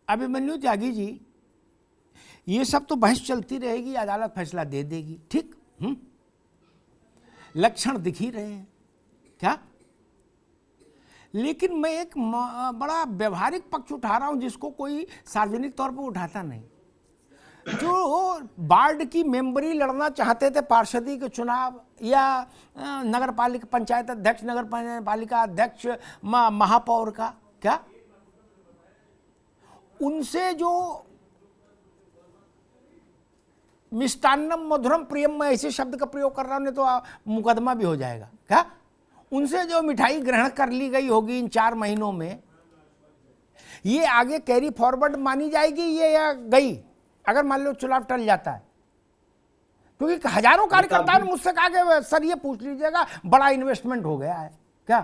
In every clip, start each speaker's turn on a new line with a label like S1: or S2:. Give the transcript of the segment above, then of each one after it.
S1: अभिमन्यु त्यागी जी, ये सब तो बहस चलती रहेगी, अदालत फैसला दे देगी, ठीक। लक्षण दिख ही रहे हैं क्या। लेकिन मैं एक बड़ा व्यवहारिक पक्ष उठा रहा हूं जिसको कोई सार्वजनिक तौर पर उठाता नहीं। जो वार्ड की मेंबरी लड़ना चाहते थे, पार्षदी के चुनाव, या नगर पालिका पंचायत अध्यक्ष, नगर पालिका अध्यक्ष, महापौर का, क्या उनसे जो मिष्टान्नम मधुरम प्रियम, में ऐसे शब्द का प्रयोग कर रहा हूं, तो मुकदमा भी हो जाएगा क्या। उनसे जो मिठाई ग्रहण कर ली गई होगी इन 4 महीनों में, ये आगे कैरी फॉरवर्ड मानी जाएगी ये, या गई अगर मान लो चुनाव टल जाता है। क्योंकि हजारों कार्यकर्ताओं ने मुझसे कहा कि सर ये पूछ लीजिएगा, बड़ा इन्वेस्टमेंट हो गया है क्या।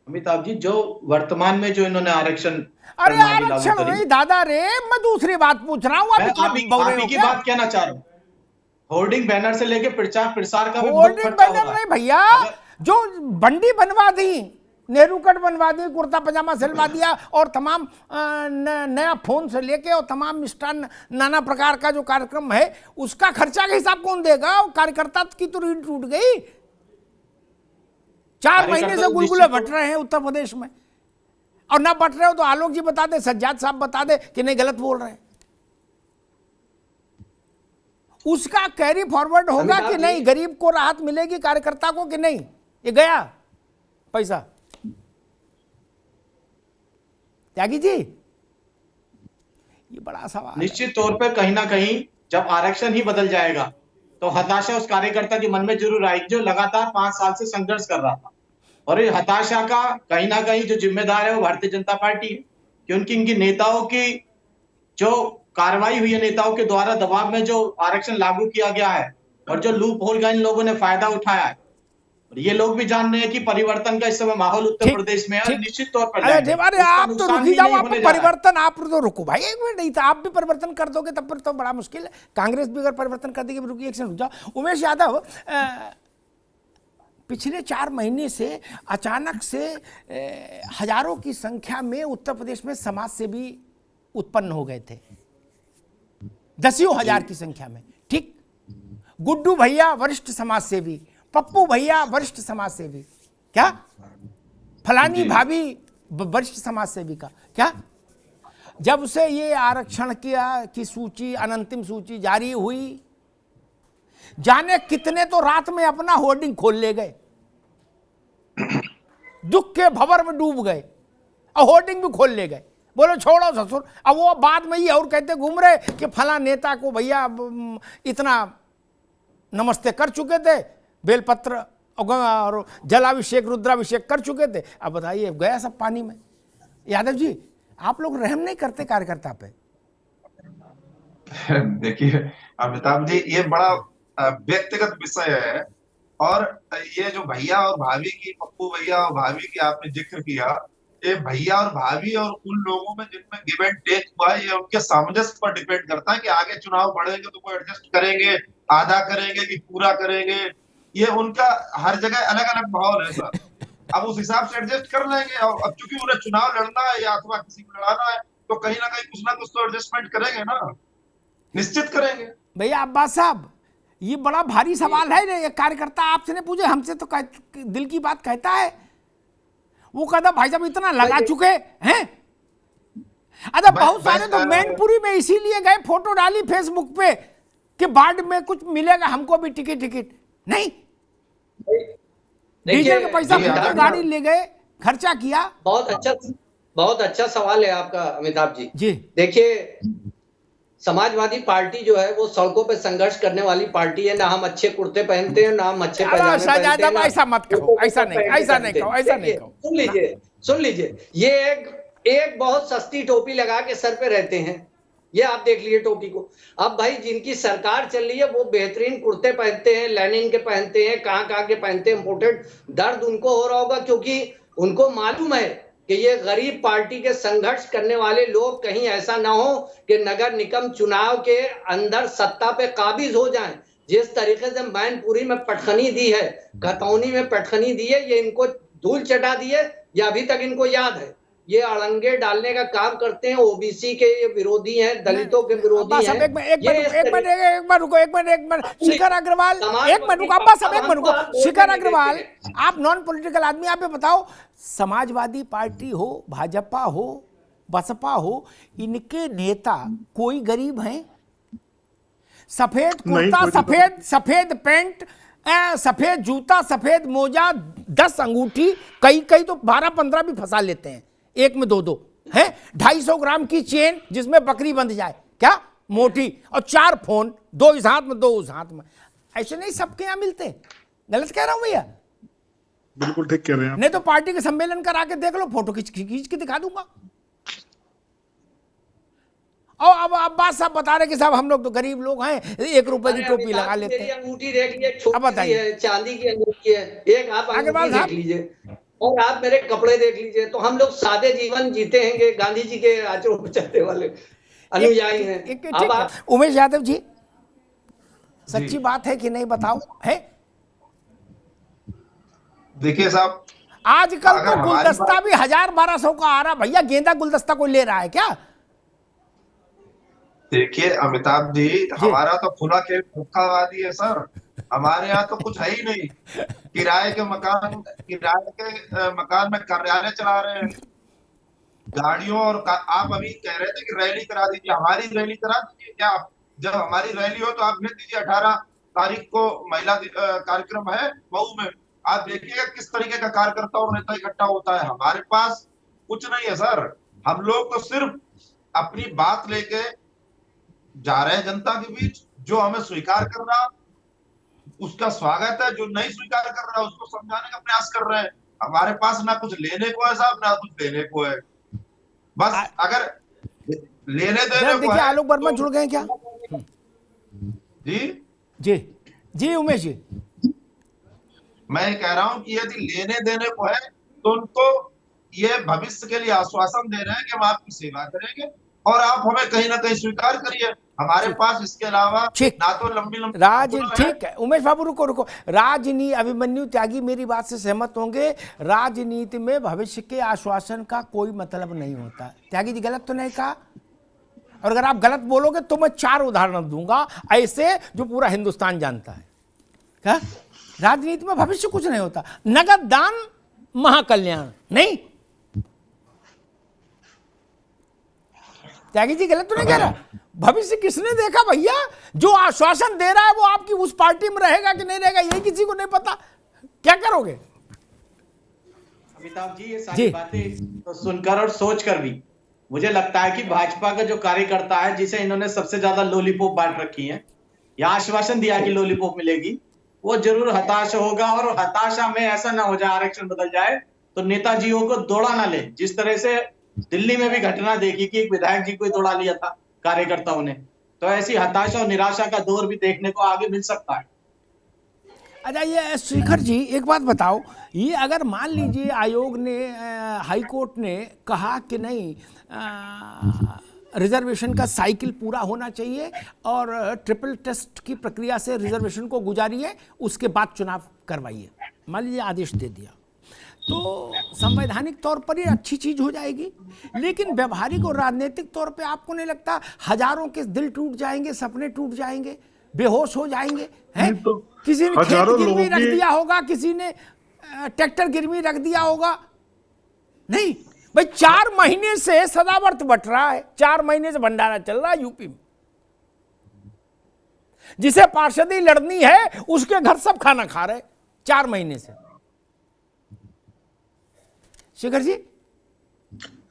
S2: अमिताभ जी, जो वर्तमान में जो इन्होंने आरक्षण,
S1: अरे आरक्षण नहीं दादा रे, मैं दूसरी बात पूछ रहा हूँ।
S2: आप की बात कहना चाह रहा हूँ, होर्डिंग बैनर से लेके प्रचार प्रसार का
S1: होर्डिंग बैनर नहीं भैया, जो बंडी बनवा दी, नेहरू कट बनवा दी, कुर्ता पजामा सिलवा दिया, और तमाम नया फोन से लेके और तमाम मिष्टान नाना प्रकार का जो कार्यक्रम है, उसका खर्चा का हिसाब कौन देगा। कार्यकर्ता की तो रीढ़ टूट गई। 4 महीने से गुलगुले बट रहे हैं उत्तर प्रदेश में, और ना बट रहे हो तो आलोक जी बता दे, सज्जाद साहब बता दे कि नहीं गलत बोल रहे हैं। उसका कैरी फॉरवर्ड होगा कि नहीं, गरीब को राहत मिलेगी, कार्यकर्ता को कि नहीं, ये गया पैसा। त्यागी जी, ये बड़ा सवाल।
S2: निश्चित तौर पे कहीं ना कहीं जब आरक्षण ही बदल जाएगा तो हताशा उस कार्यकर्ता के मन में जरूर आएगी, जो लगातार 5 साल से संघर्ष कर रहा था। और ये हताशा का कहीं ना कहीं जो जिम्मेदार है वो भारतीय जनता पार्टी है, क्योंकि इनकी नेताओं की जो कार्रवाई हुई है, नेताओं के द्वारा दबाव में जो आरक्षण लागू किया गया है, और जो लूप होल का इन लोगों ने फायदा उठाया है, और ये लोग भी जान रहे हैं कि परिवर्तन का इस समय माहौल उत्तर प्रदेश में है, निश्चित तौर पर।
S1: अरे आप तो रुकी जाओ, आप परिवर्तन, आप तो रुको भाई, एक मिनट नहीं था, आप भी परिवर्तन कर दोगे तब पर तो बड़ा मुश्किल है। कांग्रेस भी अगर परिवर्तन कर देगी, रुकिए एक सेकंड रुक जाओ। उमेश यादव, पिछले 4 महीने से अचानक से हजारों की संख्या में उत्तर प्रदेश में समाज सेवी उत्पन्न हो गए थे, दसियों हजार की संख्या में, ठीक। गुड्डू भैया वरिष्ठ समाज सेवी, पप्पू भैया वरिष्ठ समाज सेवी, क्या फलानी भाभी वरिष्ठ समाज सेवी का, क्या जब से ये आरक्षण की सूची, अनंतिम सूची जारी हुई, जाने कितने तो रात में अपना होर्डिंग खोल ले गए, दुख के भंवर में डूब गए और होर्डिंग भी खोल ले गए। बोलो छोड़ो ससुर। अब वो बाद में ये और कहते घूम रहे कि फला नेता को भैया इतना नमस्ते कर चुके थे, बेलपत्र और जलाभिषेक रुद्राभिषेक कर चुके थे, अब बताइए गया सब पानी में। यादव जी, आप लोग रहम नहीं करते कार्यकर्ता पे?
S3: देखिए अमिताभ जी, ये बड़ा व्यक्तिगत विषय है, और ये जो भैया और भाभी की, पप्पू भैया और भाभी की आपने जिक्र किया, ये भैया और भाभी और उन लोगों में जिनमें गिव एंड टेक हुआ है, ये उनके सामंजस्य पर डिपेंड करता है कि आगे चुनाव बढ़ेंगे तो कोई एडजस्ट करेंगे, आधा करेंगे कि पूरा करेंगे। ये उनका हर जगह अलग अलग माहौल है सर। अब उस हिसाब से एडजस्ट कर लेंगे, और अब चूंकि उन्हें चुनाव लड़ना है या अथवा किसी को लड़ाना है, तो कहीं ना कुछ तो एडजस्टमेंट करेंगे ना, निश्चित करेंगे।
S1: भैया अब्बास साहब, ये बड़ा भारी सवाल है। ये कार्यकर्ता आपसे नहीं पूछे, हमसे तो दिल की बात कहता है। वो कहता भाई साहब इतना लगा चुके हैं। अच्छा, बहुत सारे तो मैनपुरी में इसीलिए गए, फोटो डाली फेसबुक पे कि वार्ड में कुछ मिलेगा हमको भी, टिकट नहीं, डीजल का पैसा गाड़ी ले गए, खर्चा किया।
S4: बहुत अच्छा सवाल है आपका अमिताभ
S1: जी।
S4: देखिए, समाजवादी पार्टी जो है वो सड़कों पे संघर्ष करने वाली पार्टी है। ना हम अच्छे कुर्ते पहनते हैं, ना हम अच्छे पैजामे पहनते हैं।
S1: ऐसा मत कहो, ऐसा नहीं कहो।
S4: सुन लीजिए, ये एक बहुत सस्ती टोपी लगा के सर पे रहते हैं, ये आप देख लीजिए टोपी को। अब भाई जिनकी सरकार चल रही है वो बेहतरीन कुर्ते पहनते हैं, लेनिन के पहनते हैं, कहाँ के पहनते हैं, इंपोर्टेड। दर्द उनको हो रहा होगा क्योंकि उनको मालूम है कि ये गरीब पार्टी के संघर्ष करने वाले लोग कहीं ऐसा ना हो कि नगर निगम चुनाव के अंदर सत्ता पे काबिज हो जाएं। जिस तरीके से मैनपुरी में पटखनी दी है, खतौनी में पटखनी दी है, ये इनको धूल चटा दी है, ये अभी तक इनको याद है। ये अड़ंगे डालने का काम करते हैं। ओबीसी के ये विरोधी हैं, दलितों के विरोधी
S1: अब्बास
S4: हैं।
S1: साहब, एक मिनट,
S4: ये
S1: शिखर अग्रवाल, एक मिनट रुको अब्बास साहब, एक मिनट रुको। शिखर अग्रवाल, आप नॉन पॉलिटिकल आदमी, आप ये बताओ, समाजवादी पार्टी हो, भाजपा हो, बसपा हो, इनके नेता कोई गरीब हैं? सफेद कुर्ता, सफेद पैंट, सफेद जूता, सफेद मोजा, 10 अंगूठी, कई तो 12-15 भी फंसा लेते हैं एक में, दो है। 250 ग्राम की चेन जिसमें बकरी बंध जाए, क्या मोटी, और 4 फोन, 2 इस हाथ में 2 उस हाथ में। ऐसे नहीं सबके यहां मिलते। गलत कह रहा हूं भैया?
S5: बिल्कुल ठीक कह रहे हैं आप।
S1: नहीं तो पार्टी के सम्मेलन करा के देख लो, फोटो खींच के दिखा दूंगा। और अब अब्बास साहब बता रहे कि साहब हम लोग तो गरीब लोग हैं, 1 रुपए की टोपी लगा लेते हैं।
S4: अंगूठी देख लीजिए, छोटी
S1: अब बताइए।
S4: है, चांदी की अंगूठी है, एक आप
S1: अग्रवाल
S4: अंगूठी
S1: साहब।
S4: देख लीजिए, और आप मेरे कपड़े देख लीजिए। तो हम लोग सादे जीवन जीते हैं, गांधी जी के आचरण पर चलने वाले अनुयायी हैं। अब आप
S1: उमेश यादव जी, सच्ची बात है कि नहीं बताओ, है?
S3: देखिए साहब,
S1: आजकल
S3: अगर
S1: तो
S3: हमारी
S1: गुलदस्ता भी 1000-1200 का आ रहा भैया। गेंदा गुलदस्ता कोई ले रहा है क्या?
S3: देखिए अमिताभ जी, हमारा तो खुला के भुक्कावादी है सर। हमारे यहाँ तो कुछ है ही नहीं। किराए के मकान में कार्यालय चला रहे हैं, गाड़ियों और आप अभी कह रहे थे कि रैली करा दीजिए, हमारी रैली करा दीजिए क्या? जब हमारी रैली हो तो आप भेज दीजिए। 18 तारीख को महिला कार्यक्रम है मऊ में, आप देखिएगा किस तरीके का कार्यकर्ता और नेता इकट्ठा होता है। हमारे पास कुछ नहीं है सर। हम लोग तो सिर्फ अपनी बात लेके जा रहे हैं जनता के बीच। जो हमें स्वीकार कर रहा उसका स्वागत है, जो नहीं स्वीकार कर रहा उसको समझाने का प्रयास कर रहे हैं। हमारे पास ना कुछ लेने को है साहब, ना कुछ देने को है। बस अगर लेने देने को
S1: देखिए,
S3: है
S1: आलोक वर्मा
S3: तो-
S1: जुड़ गए क्या? जी उमेश जी,
S3: मैं कह रहा हूं कि यदि लेने देने को है तो उनको ये भविष्य के लिए आश्वासन दे रहे हैं कि हम आपकी सेवा करेंगे और आप हमें कहीं ना कहीं स्वीकार करिए। हमारे पास इसके अलावा
S1: ठीक।
S3: ना तो लंबी
S1: ठीक है उमेश बाबू, रुको। राजनीति, अभिमन्यु त्यागी मेरी बात से सहमत होंगे, राजनीति में भविष्य के आश्वासन का कोई मतलब नहीं होता। त्यागी जी गलत तो नहीं कहा? और अगर आप गलत बोलोगे तो मैं 4 उदाहरण दूंगा ऐसे जो पूरा हिंदुस्तान जानता है। क्या राजनीति में भविष्य कुछ नहीं होता? नगद दान महाकल्याण नहीं। त्यागी जी गलत तो नहीं कह रहा? भविष्य किसने देखा भैया? जो आश्वासन दे रहा है वो आपकी उस पार्टी में रहेगा कि नहीं रहेगा ये किसी को नहीं पता। क्या करोगे?
S2: अमिताभ जी, ये सारी बातें तो सुनकर और सोचकर भी मुझे लगता है कि भाजपा का जो कार्यकर्ता है, जिसे इन्होंने सबसे ज्यादा लॉलीपॉप बांट रखी है या आश्वासन दिया कि लॉलीपॉप मिलेगी, वो जरूर हताश होगा। और हताशा में ऐसा ना हो जाए आरक्षण बदल जाए तो नेताजियों को दौड़ा ना ले। जिस तरह से दिल्ली में भी घटना देखी कि एक विधायक जी को ही दौड़ा लिया था कार्यकर्ताओं ने, तो ऐसी हताशा और निराशा का दौर भी देखने को आगे मिल सकता है।
S1: अच्छा, ये शिखर जी एक बात बताओ, ये अगर मान लीजिए आयोग ने, हाई कोर्ट ने कहा कि नहीं, रिजर्वेशन का साइकिल पूरा होना चाहिए और ट्रिपल टेस्ट की प्रक्रिया से रिजर्वेशन को गुजारिए, उसके बाद चुनाव करवाइए, मान लीजिए आदेश दे दिया, तो संवैधानिक तौर पर ये अच्छी चीज हो जाएगी। लेकिन व्यवहारिक और राजनीतिक तौर पे आपको नहीं लगता हजारों के दिल टूट जाएंगे, सपने टूट जाएंगे, बेहोश हो जाएंगे? हैं?
S5: तो
S1: किसी ने खेत गिरवी रख दिया होगा, किसी ने ट्रैक्टर गिरवी रख दिया होगा। नहीं भाई, 4 महीने से सदाव्रत बट रहा है, 4 महीने से भंडारा चल रहा है यूपी में। जिसे पार्षदी लड़नी है उसके घर सब खाना खा रहे 4 महीने से। शिखर जी,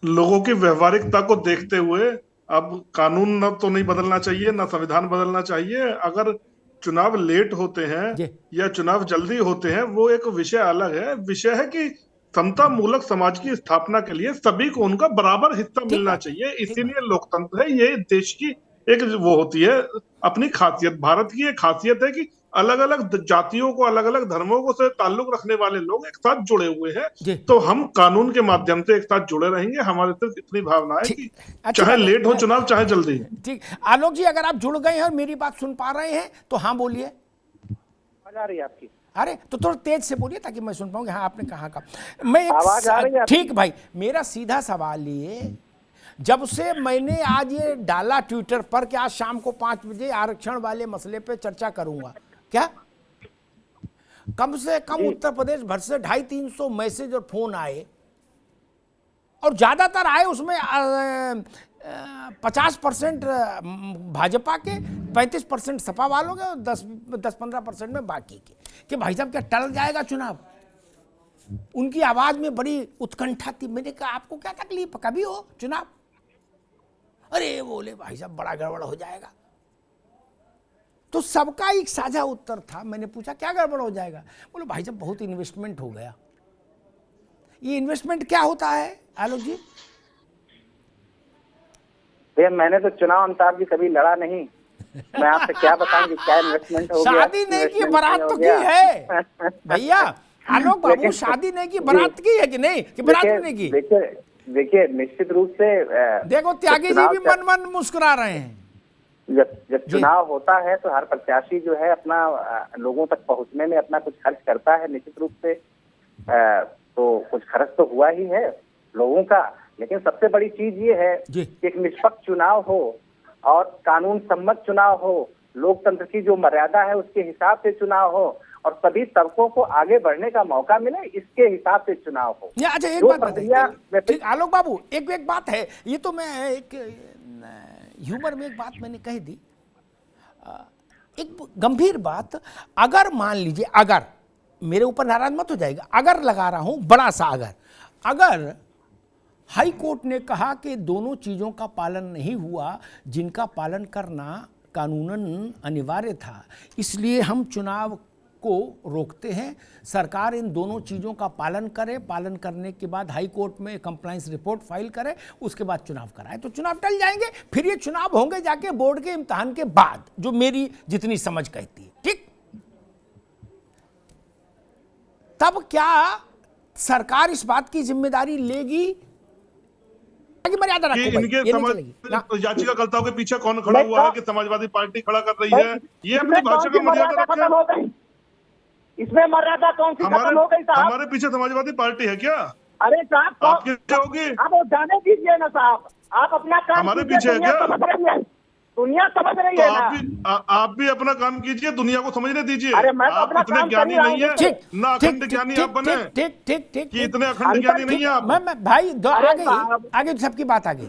S5: लोगों की व्यवहारिकता को देखते हुए अब कानून न तो नहीं बदलना चाहिए, न संविधान बदलना चाहिए। अगर चुनाव लेट होते हैं या चुनाव जल्दी होते हैं वो एक विषय अलग है। विषय है कि समता मूलक समाज की स्थापना के लिए सभी को उनका बराबर हिस्सा मिलना चाहिए। इसीलिए लोकतंत्र है, ये देश की एक वो होती है अपनी खासियत। भारत की एक खासियत है कि अलग अलग जातियों को, अलग अलग धर्मों को से ताल्लुक रखने वाले लोग एक साथ जुड़े हुए हैं। तो हम कानून के माध्यम से एक साथ जुड़े रहेंगे। हमारे सिर्फ इतनी भावना है कि चाहे लेट हो चुनाव, चाहे जल्दी।
S1: ठीक, आलोक जी अगर आप जुड़ गए हैं और मेरी बात सुन पा रहे हैं तो हाँ बोलिए।
S6: आ रही है आपकी?
S1: अरे तो थोड़ा तेज से बोलिए ताकि मैं सुन पाऊँ हाँ आपने कहाँ का। मैं
S6: आवाज आ रही है आपकी?
S1: ठीक भाई, मेरा सीधा सवाल ये, जब से मैंने आज ये डाला ट्विटर पर कि आज शाम को 5 बजे आरक्षण वाले मसले पे चर्चा करूंगा, क्या कम से कम उत्तर प्रदेश भर से 250-300 मैसेज और फोन आए, और ज्यादातर आए उसमें 50% भाजपा के, 35% सपा वालों के और 10-15% में बाकी के, कि भाई साहब क्या टल जाएगा चुनाव। उनकी आवाज में बड़ी उत्कंठा थी। मैंने कहा आपको क्या तकलीफ, कभी हो चुनाव? अरे बोले भाई साहब बड़ा गड़बड़ हो जाएगा। तो सबका एक साझा उत्तर था। मैंने पूछा क्या गड़बड़ हो जाएगा? बोले भाई साहब बहुत इन्वेस्टमेंट हो गया। ये इन्वेस्टमेंट क्या होता है आलोक जी?
S6: भैया मैंने तो चुनाव अमिताभ जी कभी लड़ा नहीं, मैं आपसे क्या बताऊं कि क्या इन्वेस्टमेंट हो गया।
S1: शादी नहीं की, बारात तो की है भैया। आलोक बाबू शादी नहीं की, बारात की है कि नहीं, कि बारात नहीं की?
S6: देखिए निश्चित रूप से
S1: देखो त्यागी जी भी मन मन मुस्कुरा रहे हैं।
S6: जब चुनाव होता है तो हर प्रत्याशी जो है अपना लोगों तक पहुंचने में अपना कुछ खर्च करता है निश्चित रूप से। तो कुछ खर्च तो हुआ ही है लोगों का, लेकिन सबसे बड़ी चीज ये है कि एक निष्पक्ष चुनाव हो और कानून सम्मत चुनाव हो, लोकतंत्र की जो मर्यादा है उसके हिसाब से चुनाव हो और सभी तबकों को आगे बढ़ने का मौका मिले, इसके हिसाब से चुनाव हो।
S1: अच्छा एक बात बताइए, ठीक आलोक बाबू, एक बात है, ये तो मैं एक ह्यूमर में एक बात मैंने कह दी, एक गंभीर बात। अगर मान लीजिए, अगर मेरे ऊपर नाराज मत हो जाएगा, अगर लगा रहा हूं बड़ा सा अगर हाई कोर्ट ने कहा कि दोनों चीजों का पालन नहीं हुआ, जिनका पालन करना कानूनन अनिवार्य था, इसलिए हम चुनाव को रोकते हैं, सरकार इन दोनों चीज़ों का पालन करे, पालन करने के बाद हाई कोर्ट में कंप्लायंस रिपोर्ट फाइल करे, उसके बाद चुनाव कराए, तो चुनाव टल जाएंगे। फिर ये चुनाव होंगे जाके बोर्ड के इम्तिहान के बाद, जो मेरी जितनी समझ कहती है, ठीक? तब क्या सरकार इस बात की जिम्मेदारी लेगी कि मर्यादा रखो भाई, ये नहीं चलेगी?
S5: याचिकाकर्ताओं के पीछे कौन खड़ा हुआ है कि समाजवादी पार्टी खड़ा कर रही है, ये अपनी भाषा का मर्यादा रखे।
S6: इसमें मर्यादा कौन सी खत्म हो गई साहब?
S5: हमारे पीछे समाजवादी पार्टी है क्या?
S6: अरे साहब
S5: आपके पीछे होगी?
S6: आप जाने दीजिए ना साहब, आप अपना काम
S5: हमारे पीछे है क्या?
S6: दुनिया समझ रही
S5: तो
S6: है ना।
S5: आप भी अपना काम कीजिए, दुनिया को समझने दीजिए।
S6: अरे मैं तो
S5: आप
S6: अपना
S5: इतने
S6: काम
S5: ज्ञानी
S6: कर ही
S5: नहीं है,
S1: ठीक,
S5: ना अखंड ज्ञानी आप बने,
S1: ठीक
S5: कि इतने अखंड ज्ञानी नहीं है आप।
S1: मैं भाई आगे सबकी बात आगे